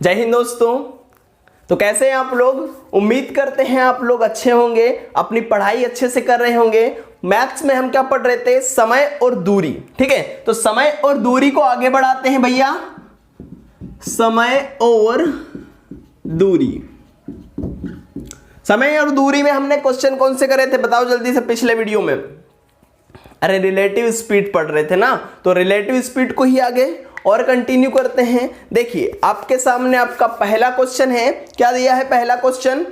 जय हिंद दोस्तों। तो कैसे हैं आप लोग? उम्मीद करते हैं आप लोग अच्छे होंगे, अपनी पढ़ाई अच्छे से कर रहे होंगे। मैथ्स में हम क्या पढ़ रहे थे? समय और दूरी। ठीक है, तो समय और दूरी को आगे बढ़ाते हैं भैया। समय और दूरी, समय और दूरी में हमने क्वेश्चन कौन से करे थे बताओ जल्दी से पिछले वीडियो में? अरे रिलेटिव स्पीड पढ़ रहे थे ना, तो रिलेटिव स्पीड को ही आगे और कंटिन्यू करते हैं। देखिए आपके सामने आपका पहला क्वेश्चन है। क्या दिया है पहला क्वेश्चन?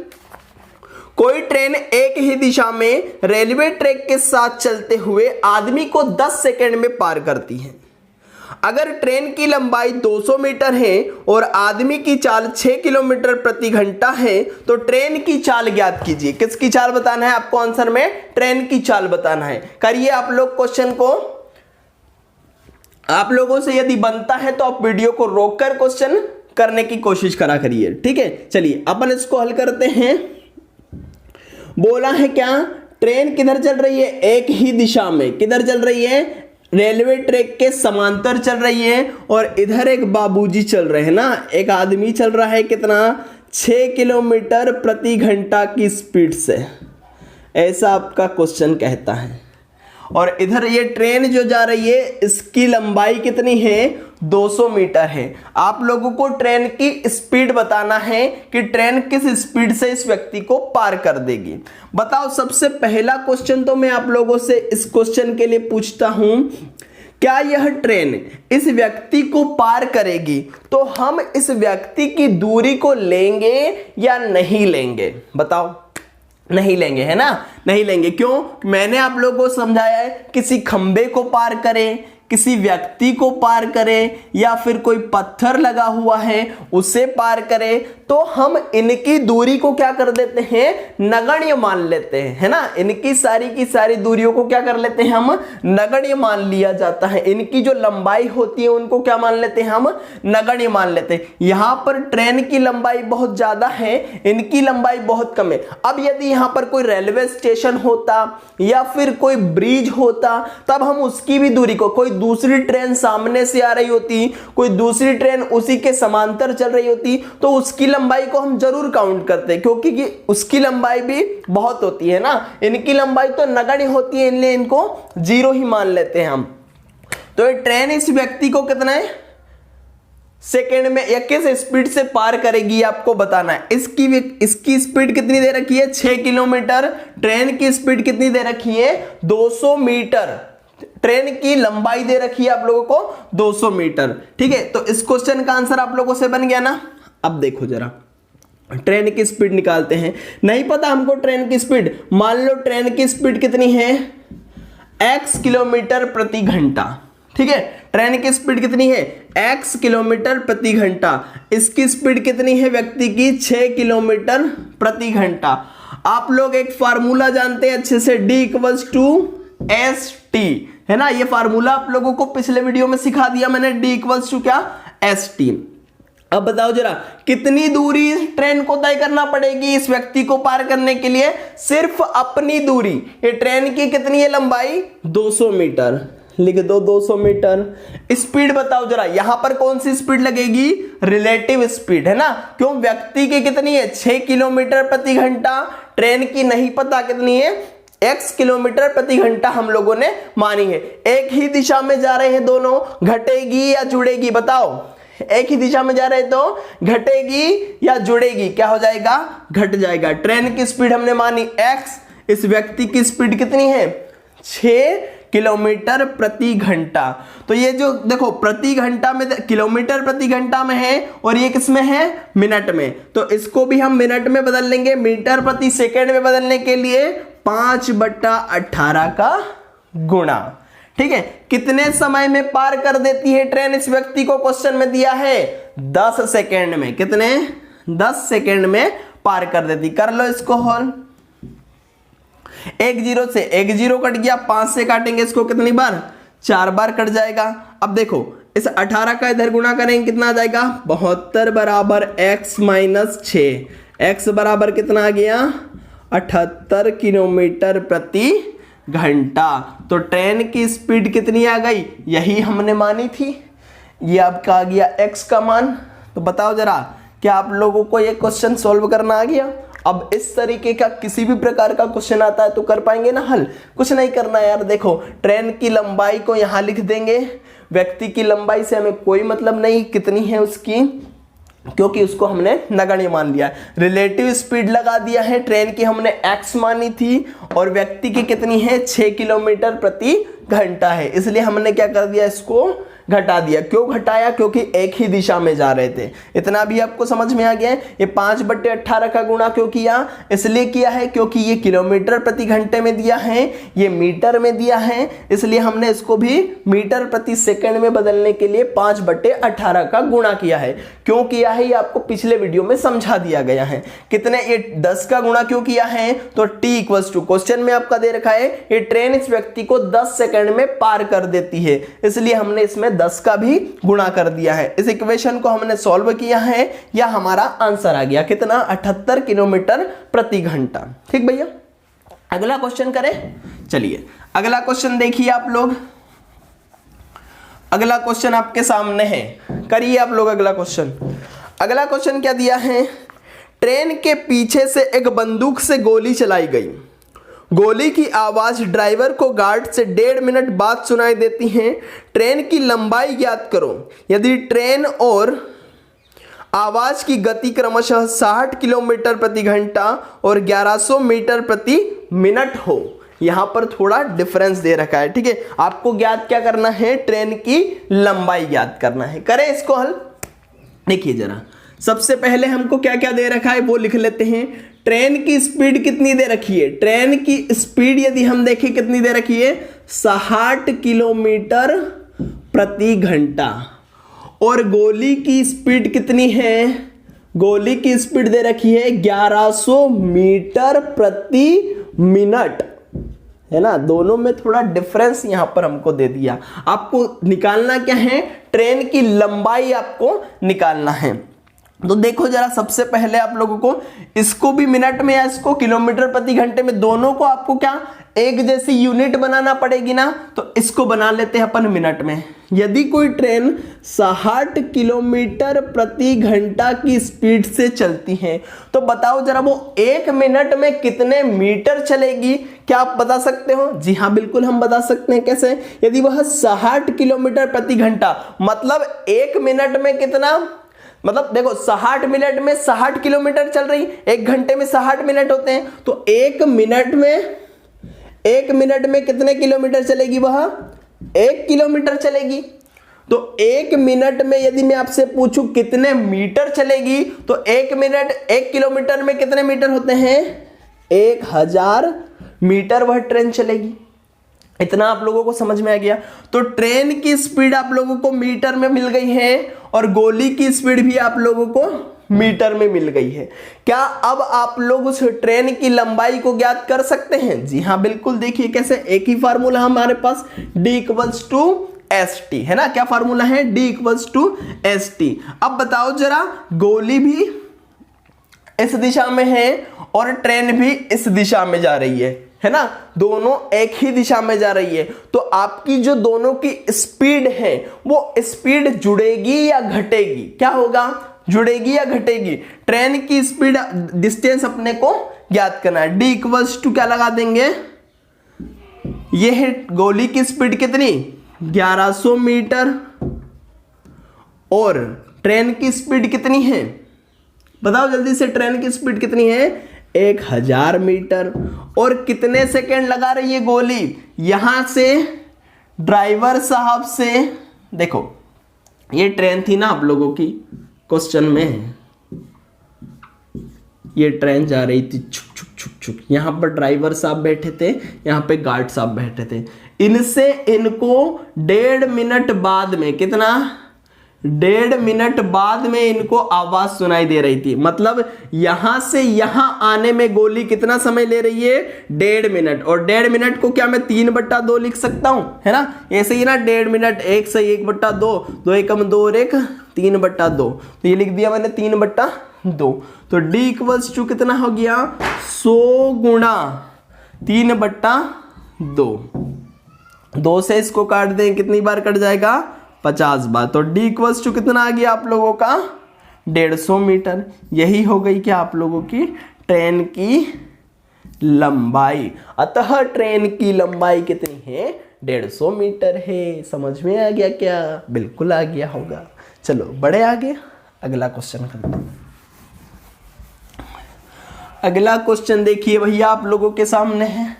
कोई ट्रेन एक ही दिशा में रेलवे ट्रैक के साथ चलते हुए आदमी को 10 सेकंड में पार करती है। अगर ट्रेन की लंबाई 200 मीटर है और आदमी की चाल 6 किलोमीटर प्रति घंटा है, तो ट्रेन की चाल ज्ञात कीजिए। किसकी चाल बताना है आपको? आंसर में ट्रेन की चाल बताना है। करिए आप लोग क्वेश्चन को। आप लोगों से यदि बनता है तो आप वीडियो को रोककर क्वेश्चन करने की कोशिश करा करिए। ठीक है, चलिए अपन इसको हल करते हैं। बोला है क्या? ट्रेन किधर चल रही है? एक ही दिशा में। किधर चल रही है? रेलवे ट्रैक के समांतर चल रही है। और इधर एक बाबूजी चल रहे हैं ना, एक आदमी चल रहा है कितना? 6 किलोमीटर प्रति घंटा की स्पीड से, ऐसा आपका क्वेश्चन कहता है। और इधर ये ट्रेन जो जा रही है इसकी लंबाई कितनी है? 200 मीटर है। आप लोगों को ट्रेन की स्पीड बताना है कि ट्रेन किस स्पीड से इस व्यक्ति को पार कर देगी। बताओ, सबसे पहला क्वेश्चन तो मैं आप लोगों से इस क्वेश्चन के लिए पूछता हूं, क्या यह ट्रेन इस व्यक्ति को पार करेगी? तो हम इस व्यक्ति की दूरी को लेंगे या नहीं लेंगे? बताओ। नहीं लेंगे, है ना? नहीं लेंगे। क्यों? मैंने आप लोगों को समझाया है, किसी खंबे को पार करें, किसी व्यक्ति को पार करें, या फिर कोई पत्थर लगा हुआ है उसे पार करें, तो हम इनकी दूरी को क्या कर देते हैं? नगण्य मान लेते हैं, है ना? इनकी सारी की सारी दूरियों को क्या कर लेते हैं? हम नगण्य मान लिया जाता है। इनकी जो लंबाई होती है उनको क्या मान लेते हैं? हम नगण्य मान लेते हैं। यहां पर ट्रेन की लंबाई बहुत ज्यादा है, इनकी लंबाई बहुत कम है। अब यदि यहां पर कोई रेलवे स्टेशन होता या फिर कोई ब्रिज होता, तब हम उसकी भी दूरी को, कोई दूसरी ट्रेन सामने से आ रही होती, कोई दूसरी ट्रेन उसी के समांतर चल रही होती, तो उसकी लंबाई को हम जरूर काउंट करते हैं, क्योंकि उसकी लंबाई भी बहुत होती है ना। इनकी लंबाई तो नगण्य होती है, इसलिए इनको 0 ही मान लेते हैं हम। तो ये ट्रेन इस व्यक्ति को कितना है सेकेंड में या किस स्पीड से पार करेगी आपको बताना है। इसकी स्पीड कितनी दे रखी है? 6 किलोमीटर। ट्रेन की स्पीड कितनी दे रखी है? 200 मीटर। ट्रेन की लंबाई दे रखी है आप लोगों को 200 मीटर। ठीक है, तो इस क्वेश्चन का आंसर आप लोगों से बन गया ना। अब देखो जरा, ट्रेन की स्पीड निकालते हैं। नहीं पता हमको ट्रेन की स्पीड, मान लो ट्रेन की स्पीड कितनी है? x किलोमीटर प्रति घंटा। ठीक है, ट्रेन की स्पीड कितनी है? x किलोमीटर प्रति घंटा। इसकी स्पीड कितनी है व्यक्ति की? 6 किलोमीटर प्रति घंटा। आप लोग एक फार्मूला जानते हैं अच्छे से, D = ST, है ना? ये फार्मूला आप लोगों को पिछले वीडियो में सिखा दिया मैंने। D = क्या? ST। अब बताओ जरा, कितनी दूरी ट्रेन को तय करना पड़ेगी इस व्यक्ति को पार करने के लिए? सिर्फ अपनी दूरी। ये ट्रेन की कितनी है लंबाई? 200 मीटर। लिख दो 200 मीटर। स्पीड बताओ जरा, यहां पर कौन सी स्पीड लगेगी? रिलेटिव स्पीड, है ना? क्यों? व्यक्ति की कितनी है? 6 किलोमीटर प्रति घंटा। ट्रेन की नहीं पता कितनी है, x किलोमीटर प्रति घंटा हम लोगों ने मानी है। एक ही दिशा में जा रहे हैं दोनों, घटेगी या जुड़ेगी? बताओ। एक ही दिशा में जा रहे तो घटेगी या जुड़ेगी? क्या हो जाएगा? घट जाएगा। ट्रेन की स्पीड हमने मानी x, इस व्यक्ति की स्पीड कितनी है? 6 किलोमीटर प्रति घंटा। तो ये जो देखो प्रति घंटा में, किलोमीटर प्रति घंटा में है, और ये किस में है? मिनट में। तो इसको भी हम मिनट में बदल लेंगे। मीटर प्रति सेकेंड में बदलने के लिए 5/18 का गुणा। ठीक है, कितने समय में पार कर देती है ट्रेन इस व्यक्ति को? क्वेश्चन में दिया है 10 सेकेंड में। कितने? 10 सेकेंड में पार कर देती। कर लो इसको हॉल। 1 0 से 1 0 कट गया, 5 से काटेंगे इसको कितनी बार? 4 बार कट जाएगा। अब देखो इस 18 का इधर गुणा करेंगे, कितना आ जाएगा? 72 बराबर x - 6। x बराबर कितना आ गया? 78 किलोमीटर प्रति घंटा। तो ट्रेन की स्पीड कितनी आ गई? यही हमने मानी थी। ये आपका आ गया x का मान। तो बताओ जरा क्या आप लोगों को ये क्वेश्चन सॉल्व करना आ गया? अब इस तरीके का किसी भी प्रकार का क्वेश्चन आता है तो कर पाएंगे ना हल? कुछ नहीं करना यार, देखो ट्रेन की लंबाई को यहाँ लिख देंगे, व्यक्ति की लंबाई से हमें कोई मतलब नहीं कितनी है उसकी, क्योंकि उसको हमने नगण्य मान लिया। रिलेटिव स्पीड लगा दिया है, ट्रेन की हमने x मानी थी और व्यक्ति की कितनी है 6 किलोमीटर प्रति घंटा है, इसलिए हमने क्या कर दिया, इसको घटा दिया। क्यों घटाया? क्योंकि एक ही दिशा में जा रहे थे। इतना भी आपको समझ में आ गया है। ये 5/18 का गुणा क्यों किया? इसलिए किया है क्योंकि ये किलोमीटर प्रति घंटे में दिया है, ये मीटर में दिया है, इसलिए हमने इसको भी मीटर प्रति सेकंड में बदलने के लिए 5/18 का गुणा किया है। क्यों किया है ये आपको पिछले वीडियो में समझा दिया गया है। कितने, ये 10 का गुणा क्यों किया है? तो t इक्वल्स टू, क्वेश्चन में आपका दे रखा है ये ट्रेन इस व्यक्ति को 10 सेकंड में पार कर देती है, इसलिए हमने इसमें 10 का भी गुणा कर दिया है। इस इक्वेशन को हमने सॉल्व किया है, या हमारा आंसर आ गया कितना, 78 किलोमीटर प्रति घंटा। ठीक भैया, अगला क्वेश्चन करें। चलिए अगला क्वेश्चन देखिए आप लोग, अगला क्वेश्चन आपके सामने है, करिए आप लोग अगला क्वेश्चन। अगला क्वेश्चन क्या दिया है? ट्रेन के पीछे से एक बंदूक से गोली चलाई गई, गोली की आवाज ड्राइवर को गार्ड से 1.5 मिनट बाद सुनाई देती है। ट्रेन की लंबाई ज्ञात करो यदि ट्रेन और आवाज की गति क्रमशः 60 किलोमीटर प्रति घंटा और 1100 मीटर प्रति मिनट हो। यहां पर थोड़ा डिफरेंस दे रखा है, ठीक है। आपको ज्ञात क्या करना है? ट्रेन की लंबाई ज्ञात करना है। करें इसको हल। देखिए जरा, सबसे पहले हमको क्या क्या दे रखा है वो लिख लेते हैं। ट्रेन की स्पीड कितनी दे रखी है? ट्रेन की स्पीड यदि हम देखें कितनी दे रखी है, 60 किलोमीटर प्रति घंटा। और गोली की स्पीड कितनी है? गोली की स्पीड दे रखी है 1100 मीटर प्रति मिनट, है ना। दोनों में थोड़ा डिफरेंस यहां पर हमको दे दिया। आपको निकालना क्या है? ट्रेन की लंबाई आपको निकालना है। तो देखो जरा, सबसे पहले आप लोगों को इसको भी मिनट में या इसको किलोमीटर प्रति घंटे में, दोनों को आपको क्या एक जैसी यूनिट बनाना पड़ेगी ना, तो इसको बना लेते हैं अपन मिनट में। यदि कोई ट्रेन 60 किलोमीटर प्रति घंटा की स्पीड से चलती है तो बताओ जरा वो 1 मिनट में कितने मीटर चलेगी? क्या आप बता सकते हो? जी हाँ, बिल्कुल हम बता सकते हैं। कैसे? यदि वह 60 किलोमीटर प्रति घंटा, मतलब 1 मिनट में कितना, मतलब देखो 60 मिनट में 60 किलोमीटर चल रही, 1 घंटे में 60 मिनट होते हैं, तो 1 मिनट में कितने किलोमीटर चलेगी? वह 1 किलोमीटर चलेगी। तो 1 मिनट में यदि मैं आपसे पूछूं कितने मीटर चलेगी, तो 1 किलोमीटर में कितने मीटर होते हैं? 1000 मीटर वह ट्रेन चलेगी। इतना आप लोगों को समझ में आ गया। तो ट्रेन की स्पीड आप लोगों को मीटर में मिल गई है और गोली की स्पीड भी आप लोगों को मीटर में मिल गई है। क्या अब आप लोग उस ट्रेन की लंबाई को ज्ञात कर सकते हैं? जी हाँ, बिल्कुल। देखिए कैसे, एक ही फार्मूला हमारे पास, D इक्वल्स टू ST, है ना। क्या फार्मूला है? D equals to ST। अब बताओ जरा, गोली भी इस दिशा में है और ट्रेन भी इस दिशा में जा रही है ना, दोनों एक ही दिशा में जा रही है, तो आपकी जो दोनों की स्पीड है वो स्पीड जुड़ेगी या घटेगी? क्या होगा? जुड़ेगी या घटेगी? ट्रेन की स्पीड, डिस्टेंस अपने को ज्ञात करना है। D इक्वल्स टू क्या लगा देंगे? ये है गोली की स्पीड कितनी, 1100 मीटर, और ट्रेन की स्पीड कितनी है बताओ जल्दी से। ट्रेन की स्पीड कितनी है? 1000 मीटर। और कितने सेकंड लगा रही है गोली? यहां से ड्राइवर साहब से, देखो ये ट्रेन थी ना आप लोगों की, क्वेश्चन में ये ट्रेन जा रही थी छुक छुक छुक छुक, यहां पर ड्राइवर साहब बैठे थे, यहां पे गार्ड साहब बैठे थे। इनसे इनको 1.5 मिनट बाद में, कितना, 1.5 मिनट बाद में इनको आवाज सुनाई दे रही थी। मतलब यहां से यहां आने में गोली कितना समय ले रही है? 1.5 मिनट। और 1.5 मिनट को क्या मैं 3/2 लिख सकता हूं, है ना। ऐसे ही ना, 1.5 मिनट 1 से 1/2, 2 एकम 2 और 1 3/2, तो ये लिख दिया मैंने 3/2। तो D इक्वल्स टू कितना हो गया? 100 गुणा 3/2। 2 से इसको काट दें, कितनी बार कट जाएगा? 50 बार। तो D इक्वल्स टू कितना आ गया आप लोगों का? 150 मीटर। यही हो गई क्या आप लोगों की ट्रेन की लंबाई। अतः ट्रेन की लंबाई कितनी है 150 मीटर है। समझ में आ गया क्या? बिल्कुल आ गया होगा। चलो बढ़े आगे, अगला क्वेश्चन करते हैं। अगला क्वेश्चन देखिए भैया आप लोगों के सामने है,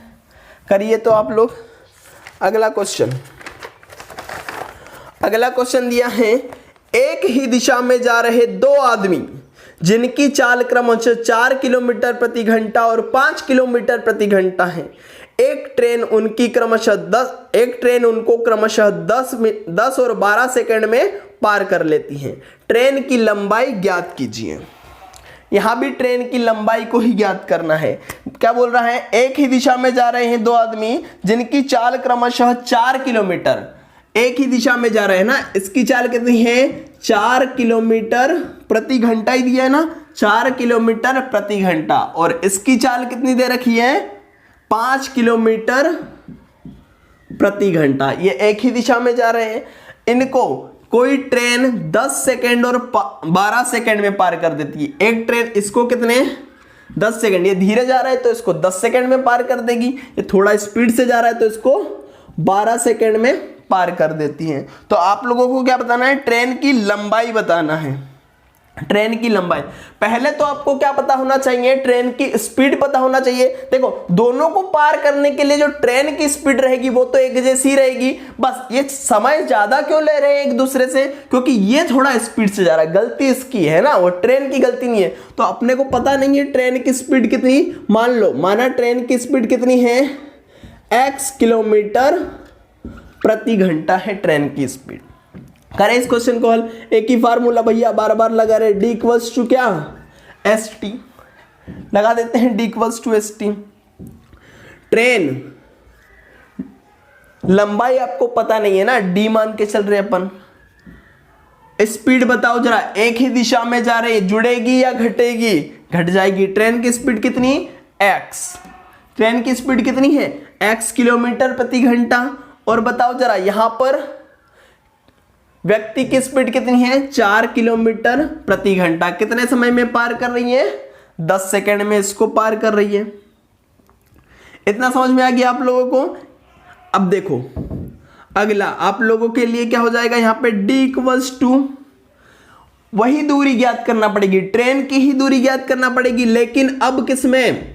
करिए तो आप लोग। अगला क्वेश्चन दिया है, एक ही दिशा में जा रहे दो आदमी जिनकी चाल क्रमशः 4 किलोमीटर प्रति घंटा और 5 किलोमीटर प्रति घंटा है। एक ट्रेन उनको क्रमशः 10 और 12 सेकंड में पार कर लेती है। ट्रेन की लंबाई ज्ञात कीजिए। यहां भी ट्रेन की लंबाई को ही ज्ञात करना है। क्या बोल रहा है? एक ही दिशा में जा रहे हैं दो आदमी जिनकी चाल क्रमशः 4 किलोमीटर, एक ही दिशा में जा रहे हैं ना, इसकी चाल कितनी है 4 किलोमीटर प्रति घंटा ही दिया है ना, 4 किलोमीटर प्रति घंटा, और इसकी चाल कितनी दे रखी है 5 किलोमीटर प्रति घंटा। ये एक ही दिशा में जा रहे हैं, इनको कोई ट्रेन 10 सेकंड और 12 सेकंड में पार कर देती है। एक ट्रेन इसको कितने 10 सेकंड, ये धीरे जा रहा है तो इसको 10 सेकंड में पार कर देगी, ये थोड़ा स्पीड से जा रहा है तो इसको 12 सेकंड में पार कर देती है। तो आप लोगों को क्या बताना है? ट्रेन की लंबाई बताना है। ट्रेन की लंबाई, पहले तो आपको क्या पता होना चाहिए? ट्रेन की स्पीड पता होना चाहिए। देखो दोनों को पार करने के लिए जो ट्रेन की स्पीड रहेगी वो तो एक जैसी रहेगी, बस ये समय ज्यादा क्यों ले रहे हैं एक दूसरे से? क्योंकि ये थोड़ा स्पीड से जा रहा है, गलती इसकी है ना, वो ट्रेन की गलती नहीं है। तो अपने को पता नहीं है ट्रेन की स्पीड कितनी, माना ट्रेन की स्पीड कितनी है x किलोमीटर प्रति घंटा है ट्रेन की स्पीड। करें इस क्वेश्चन को हल। एक ही फार्मूला भैया बार बार लगा रहे, d इक्वल्स टू क्या st, लगा देते हैं d equals to st। Train लंबाई आपको पता नहीं है ना, d मान के चल रहे अपन। स्पीड बताओ जरा, एक ही दिशा में जा रही है, जुड़ेगी या घटेगी? घट जाएगी। ट्रेन की स्पीड कितनी x, ट्रेन की स्पीड कितनी है x किलोमीटर प्रति घंटा, और बताओ जरा यहां पर व्यक्ति की स्पीड कितनी है 4 किलोमीटर प्रति घंटा। कितने समय में पार कर रही है 10 सेकंड में इसको पार कर रही है। इतना समझ में आ गया आप लोगों को? अब देखो अगला आप लोगों के लिए क्या हो जाएगा, यहां पे d इक्वल्स टू वही दूरी ज्ञात करना पड़ेगी, ट्रेन की ही दूरी ज्ञात करना पड़ेगी, लेकिन अब किसमें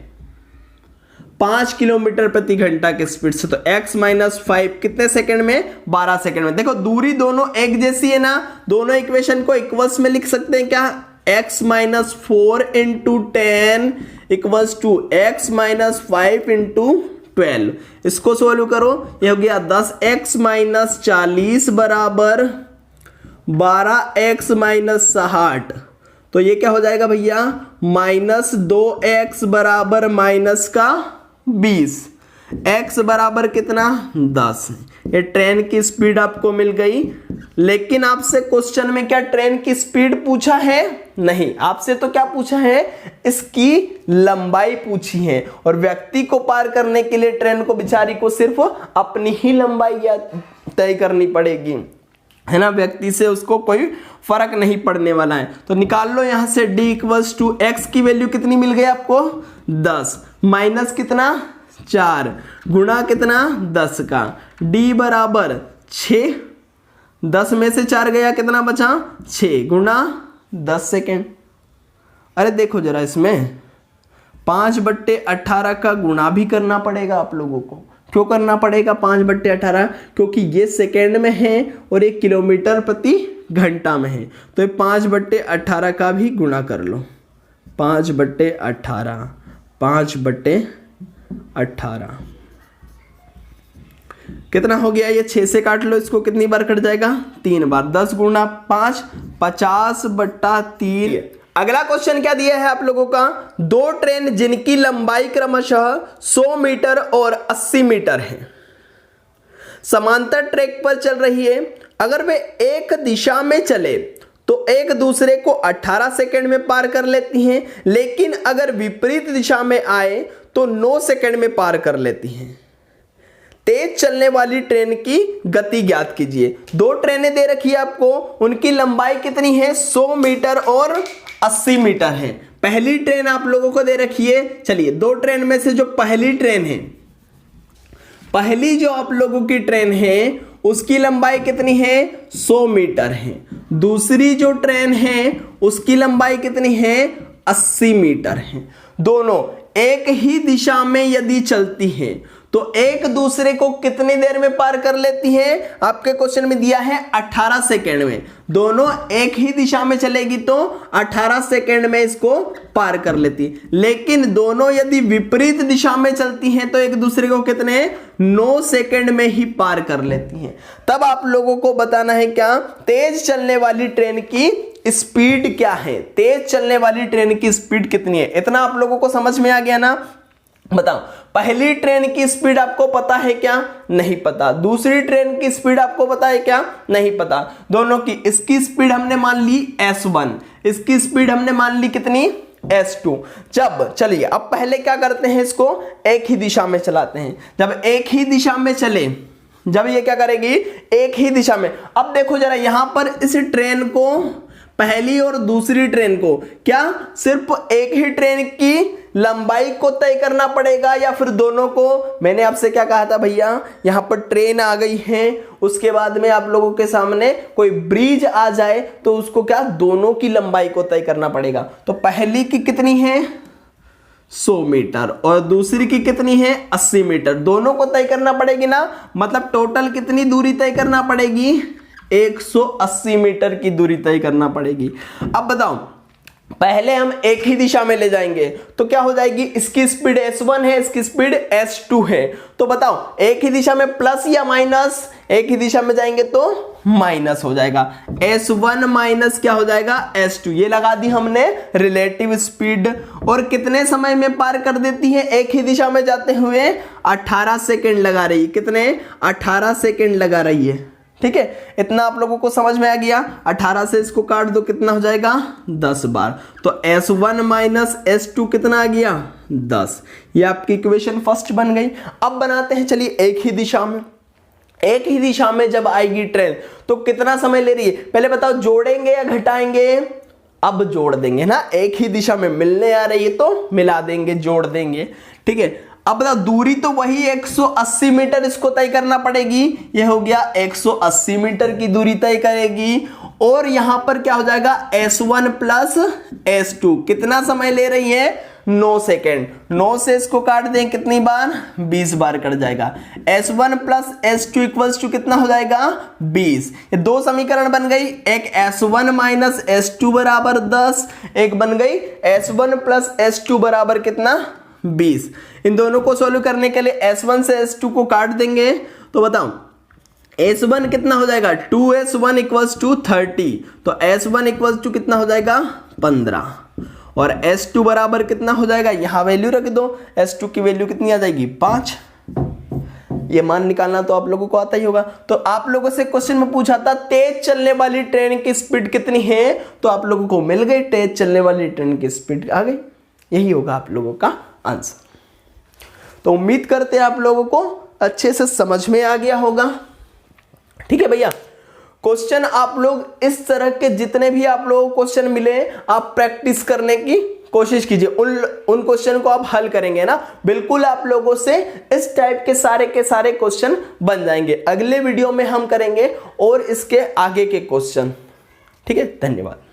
5 किलोमीटर प्रति घंटा की स्पीड से। तो x माइनस 5 कितने सेकंड में 12 सेकंड में। देखो दूरी दोनों एक जैसी है ना, दोनों इक्वेशन को इक्वल्स में लिख सकते हैं क्या, x minus 4 into 10 equals to x minus 5 into 12। इसको सोल्व करो, ये हो गया 10x माइनस 40 बराबर 12x माइनस 60। तो ये क्या हो जाएगा भैया माइनस 2x बराबर माइनस का 20, x बराबर कितना 10। ये ट्रेन की स्पीड आपको मिल गई। लेकिन आपसे क्वेश्चन में क्या ट्रेन की स्पीड पूछा है? नहीं, आपसे तो क्या पूछा है, इसकी लंबाई पूछी है। और व्यक्ति को पार करने के लिए ट्रेन को बेचारी को सिर्फ अपनी ही लंबाई तय करनी पड़ेगी, है ना, व्यक्ति से उसको कोई फर्क नहीं पड़ने वाला है। तो निकाल लो यहां से d इक्वल्स टू x की वैल्यू कितनी मिल गई आपको 10, माइनस कितना 4 गुणा कितना 10 का, d बराबर 6, 10 में से 4 गया कितना बचा 6 गुणा 10 सेकेंड। अरे देखो जरा इसमें 5/18 का गुणा भी करना पड़ेगा आप लोगों को। क्यों करना पड़ेगा 5/18? क्योंकि ये सेकेंड में है और ये किलोमीटर प्रति घंटा में है। तो ये 5/18 का भी गुणा कर लो, 5/18 कितना हो गया, ये 6 से काट लो, इसको कितनी बार कट जाएगा 3 बार, 10 गुणा 5 50/3। अगला क्वेश्चन क्या दिया है आप लोगों का, दो ट्रेन जिनकी लंबाई क्रमशः 100 मीटर और 80 मीटर है, समांतर ट्रैक पर चल रही है। अगर वे एक दिशा में चले तो एक दूसरे को 18 सेकंड में पार कर लेती हैं, लेकिन अगर विपरीत दिशा में आए तो 9 सेकंड में पार कर लेती हैं। तेज चलने वाली ट्रेन की गति ज्ञात कीजिए। दो ट्रेनें दे रखी है आपको, उनकी लंबाई कितनी है 100 मीटर और 80 मीटर है। पहली ट्रेन आप लोगों को दे रखी है। चलिए दो ट्रेन में से जो पहली ट्रेन है, पहली जो आप लोगों की ट्रेन है उसकी लंबाई कितनी है 100 मीटर है। दूसरी जो ट्रेन है उसकी लंबाई कितनी है 80 मीटर है। दोनों एक ही दिशा में यदि चलती है तो एक दूसरे को कितनी देर में पार कर लेती है? आपके क्वेश्चन में दिया है 18 सेकेंड में। दोनों एक ही दिशा में चलेगी तो 18 सेकेंड में इसको पार कर लेती। लेकिन दोनों यदि विपरीत दिशा में चलती हैं तो एक दूसरे को कितने 9 सेकेंड में ही पार कर लेती हैं। तब आप लोगों को बताना है क्या, तेज चलने वाली ट्रेन की स्पीड क्या है, तेज चलने वाली ट्रेन की स्पीड कितनी है। इतना आप लोगों को समझ में आ गया ना? बताओ, पहली ट्रेन की स्पीड आपको पता है क्या? नहीं पता। दूसरी ट्रेन की स्पीड आपको पता है क्या? नहीं पता। दोनों की, इसकी स्पीड हमने मान ली s1, इसकी स्पीड हमने मान ली कितनी s2। जब चलिए अब पहले क्या करते हैं, इसको एक ही दिशा में चलाते हैं। जब एक ही दिशा में चले, जब ये क्या करेगी एक ही दिशा में। अब देखो जरा यहां पर इस ट्रेन को, पहली और दूसरी ट्रेन को क्या सिर्फ एक ही ट्रेन की लंबाई को तय करना पड़ेगा या फिर दोनों को? मैंने आपसे क्या कहा था भैया, यहां पर ट्रेन आ गई है, उसके बाद में आप लोगों के सामने कोई ब्रिज आ जाए तो उसको क्या दोनों की लंबाई को तय करना पड़ेगा। तो पहली की कितनी है 100 मीटर और दूसरी की कितनी है 80 मीटर। दोनों को तय करना पड़ेगी ना, मतलब टोटल कितनी दूरी तय करना पड़ेगी 180 मीटर की दूरी तय करना पड़ेगी। अब बताओ, पहले हम एक ही दिशा में ले जाएंगे तो क्या हो जाएगी, इसकी स्पीड s1 है, इसकी स्पीड s2 है। तो बताओ एक ही दिशा में प्लस या माइनस? एक ही दिशा में जाएंगे तो माइनस हो जाएगा, s1 माइनस क्या हो जाएगा s2। ये लगा दी हमने रिलेटिव स्पीड। और कितने समय में पार कर देती है एक ही दिशा में जाते हुए? 18 सेकेंड लगा रही है। कितने? 18 सेकेंड लगा रही है। ठीक है, इतना आप लोगों को समझ में आ गया। 18 से इसको काट दो, कितना हो जाएगा 10 बार। तो s1 माइनस s2 कितना आ गया 10। ये आपकी इक्वेशन फर्स्ट बन गई। अब बनाते हैं, चलिए एक ही दिशा में, एक ही दिशा में जब आएगी ट्रेन तो कितना समय ले रही है? पहले बताओ जोड़ेंगे या घटाएंगे? अब जोड़ देंगे ना, एक ही दिशा में मिलने आ रही है तो मिला देंगे, जोड़ देंगे। ठीक है, अब बताओ दूरी तो वही 180 मीटर इसको तय करना पड़ेगी। ये हो गया 180 मीटर की दूरी तय करेगी। और यहां पर क्या हो जाएगा s1 प्लस s2। कितना समय ले रही है 9 सेकेंड। 9 से इसको काट दें कितनी बार 20 बार कट जाएगा। s1 plus s2 equals to कितना हो जाएगा 20। ये दो समीकरण बन गई, एक s1 माइनस s2 बराबर 10, एक बन गई s1 प्लस s2 बराबर कितना 20। इन दोनों को सॉल्व करने के लिए s1 से s2 को काट देंगे तो बताओ s1 कितना हो जाएगा 2s1 इक्वल्स टू 30। तो s1 इक्वल्स टू कितना हो जाएगा 15 और s2 बराबर कितना हो जाएगा, यहां वैल्यू रख दो, s2 की वैल्यू कितनी आ जाएगी 5। ये मान निकालना तो आप लोगों को आता ही होगा। तो आप लोगों से क्वेश्चन में पूछा था तेज चलने वाली ट्रेन की स्पीड कितनी है, तो आप लोगों को मिल गई, तेज चलने वाली ट्रेन की स्पीड आ गई। यही होगा आप लोगों का आंसर। तो उम्मीद करते हैं आप लोगों को अच्छे से समझ में आ गया होगा। ठीक है भैया, क्वेश्चन आप लोग इस तरह के जितने भी आप लोगों को क्वेश्चन मिले आप प्रैक्टिस करने की कोशिश कीजिए। उन क्वेश्चन को आप हल करेंगे ना, बिल्कुल आप लोगों से इस टाइप के सारे क्वेश्चन बन जाएंगे। अगले वीडियो में हम करेंगे और इसके आगे के क्वेश्चन। ठीक है, धन्यवाद।